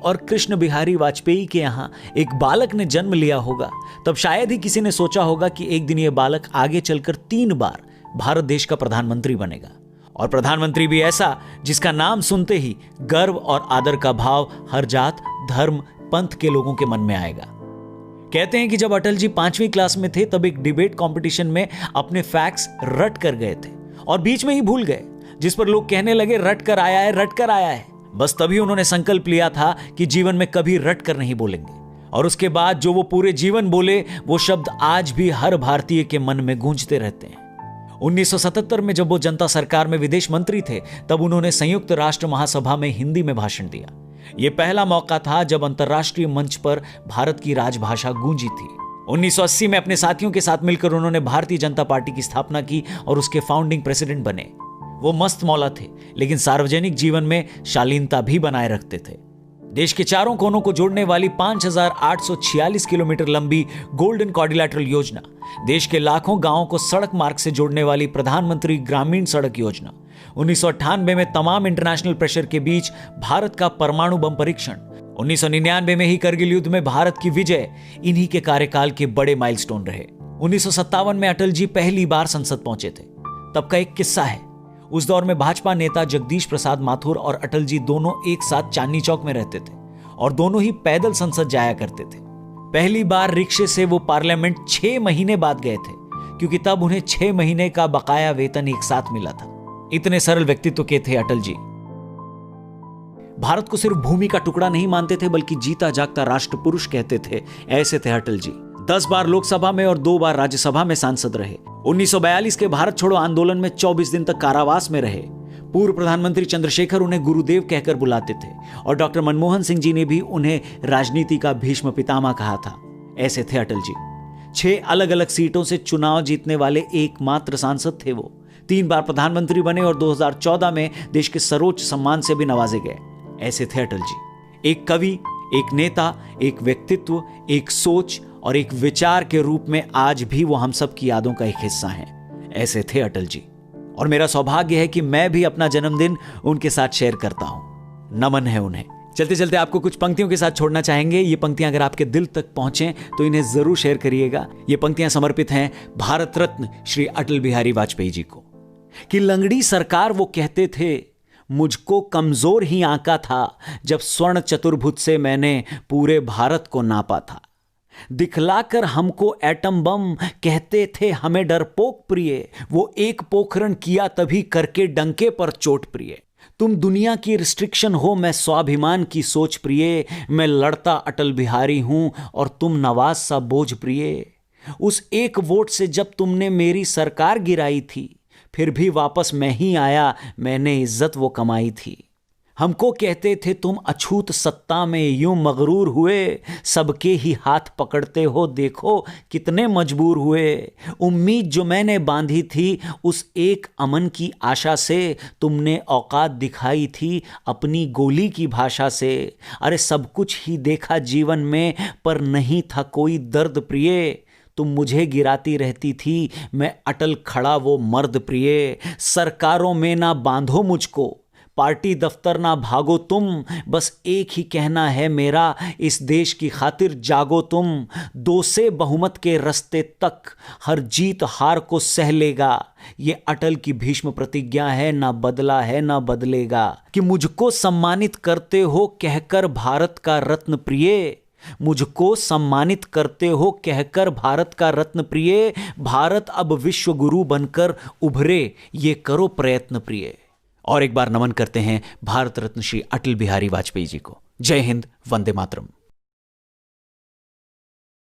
और कृष्ण बिहारी वाजपेयी के यहाँ एक बालक ने जन्म लिया होगा, तब शायद ही किसी ने सोचा होगा कि एक दिन यह बालक आगे चलकर 3 बार भारत देश का प्रधानमंत्री बनेगा, और प्रधानमंत्री भी ऐसा जिसका नाम सुनते ही गर्व और आदर का भाव हर जात, धर्म, पंथ के लोगों के मन में आएगा। कहते हैं कि जब अटल जी 5वीं क्लास में थे तब एक डिबेट कंपटीशन में अपने फैक्ट्स रट कर गए थे और बीच में ही भूल गए, जिस पर लोग कहने लगे रट कर आया है, रट कर आया है। बस तभी उन्होंने संकल्प लिया था कि जीवन में कभी रट कर नहीं बोलेंगे, और उसके बाद जो वो पूरे जीवन बोले वो शब्द आज भी हर भारतीय के मन में गूंजते रहते हैं। 1977 में जब वो जनता सरकार में विदेश मंत्री थे तब उन्होंने संयुक्त राष्ट्र महासभा में हिंदी में भाषण दिया। यह पहला मौका था जब अंतर्राष्ट्रीय मंच पर भारत की राजभाषा गूंजी थी। 1980 में अपने साथियों के साथ मिलकर उन्होंने भारतीय जनता पार्टी की स्थापना की और उसके फाउंडिंग प्रेसिडेंट बने। वो मस्त मौला थे, लेकिन सार्वजनिक जीवन में शालीनता भी बनाए रखते थे। देश के चारों कोनों को जोड़ने वाली 5846 किलोमीटर लंबी गोल्डन क्वाड्रिलेटरल योजना, देश के लाखों गांवों को सड़क मार्ग से जोड़ने वाली प्रधानमंत्री ग्रामीण सड़क योजना, 1998 में तमाम इंटरनेशनल प्रेशर के बीच भारत का परमाणु बम परीक्षण, 1999 में ही करगिल युद्ध में भारत की विजय, इन्हीं के कार्यकाल के बड़े माइलस्टोन रहे। 1957 में अटल जी पहली बार संसद पहुंचे थे। तब का एक किस्सा है, उस दौर में भाजपा नेता जगदीश प्रसाद माथुर और अटल जी दोनों एक साथ चांदनी चौक में रहते थे और दोनों ही पैदल संसद जाया करते थे। पहली बार रिक्शे से वो पार्लियामेंट 6 महीने बाद गए थे, क्योंकि तब उन्हें 6 महीने का बकाया वेतन एक साथ मिला था। इतने सरल व्यक्तित्व के थे अटल जी। भारत को सिर्फ भूमि का टुकड़ा नहीं मानते थे, बल्कि जीता जागता राष्ट्र पुरुष कहते थे। ऐसे थे अटल जी। 10 बार लोकसभा में और 2 बार राज्यसभा में सांसद रहे। 1942 के भारत छोड़ो आंदोलन में 24 दिन तक कारावास में रहे। पूर्व प्रधानमंत्री चंद्रशेखर उन्हें गुरुदेव कहकर बुलाते थे और डॉक्टर मनमोहन सिंह जी ने भी उन्हें राजनीति का भीष्म पितामह कहा था। ऐसे थे अटल जी। 6 अलग अलग सीटों से चुनाव जीतने वाले एकमात्र सांसद थे वो। 3 बार प्रधानमंत्री बने और 2014 में देश के सर्वोच्च सम्मान से भी नवाजे गए। ऐसे थे अटल जी। एक कवि, एक नेता, एक व्यक्तित्व, एक सोच और एक विचार के रूप में आज भी वो हम सब की यादों का एक हिस्सा हैं। ऐसे थे अटल जी, और मेरा सौभाग्य है कि मैं भी अपना जन्मदिन उनके साथ शेयर करता हूं। नमन है उन्हें। चलते चलते आपको कुछ पंक्तियों के साथ छोड़ना चाहेंगे। ये पंक्तियां अगर आपके दिल तक पहुंचे तो इन्हें जरूर शेयर करिएगा। ये पंक्तियां समर्पित हैं भारत रत्न श्री अटल बिहारी वाजपेयी जी को। कि लंगड़ी सरकार वो कहते थे, मुझको कमजोर ही आंका था, जब स्वर्ण चतुर्भुज से मैंने पूरे भारत को नापा था। दिखलाकर हमको एटम बम कहते थे हमें डरपोक प्रिय, वो एक पोखरण किया तभी करके डंके पर चोट प्रिय। तुम दुनिया की रिस्ट्रिक्शन हो, मैं स्वाभिमान की सोच प्रिय, मैं लड़ता अटल बिहारी हूं और तुम नवाज सा बोझ प्रिय। उस एक वोट से जब तुमने मेरी सरकार गिराई थी, फिर भी वापस मैं ही आया, मैंने इज्जत वो कमाई थी। हमको कहते थे तुम अछूत सत्ता में यूं मगरूर हुए, सबके ही हाथ पकड़ते हो देखो कितने मजबूर हुए। उम्मीद जो मैंने बांधी थी उस एक अमन की आशा से, तुमने औकात दिखाई थी अपनी गोली की भाषा से। अरे सब कुछ ही देखा जीवन में, पर नहीं था कोई दर्द प्रिय। तुम मुझे गिराती रहती थी, मैं अटल खड़ा वो मर्द प्रिय। सरकारों में ना बांधो मुझको, पार्टी दफ्तर ना भागो तुम, बस एक ही कहना है मेरा, इस देश की खातिर जागो तुम। 2 से बहुमत के रास्ते तक हर जीत हार को सह लेगा, ये अटल की भीष्म प्रतिज्ञा है, ना बदला है ना बदलेगा। कि मुझको सम्मानित करते हो कहकर भारत का रत्न प्रिय, मुझको सम्मानित करते हो कहकर भारत का रत्न प्रिय। भारत अब विश्व गुरु बनकर उभरे, ये करो प्रयत्न प्रिय। और एक बार नमन करते हैं भारत रत्न श्री अटल बिहारी वाजपेयी जी को। जय हिंद, वंदे मातरम।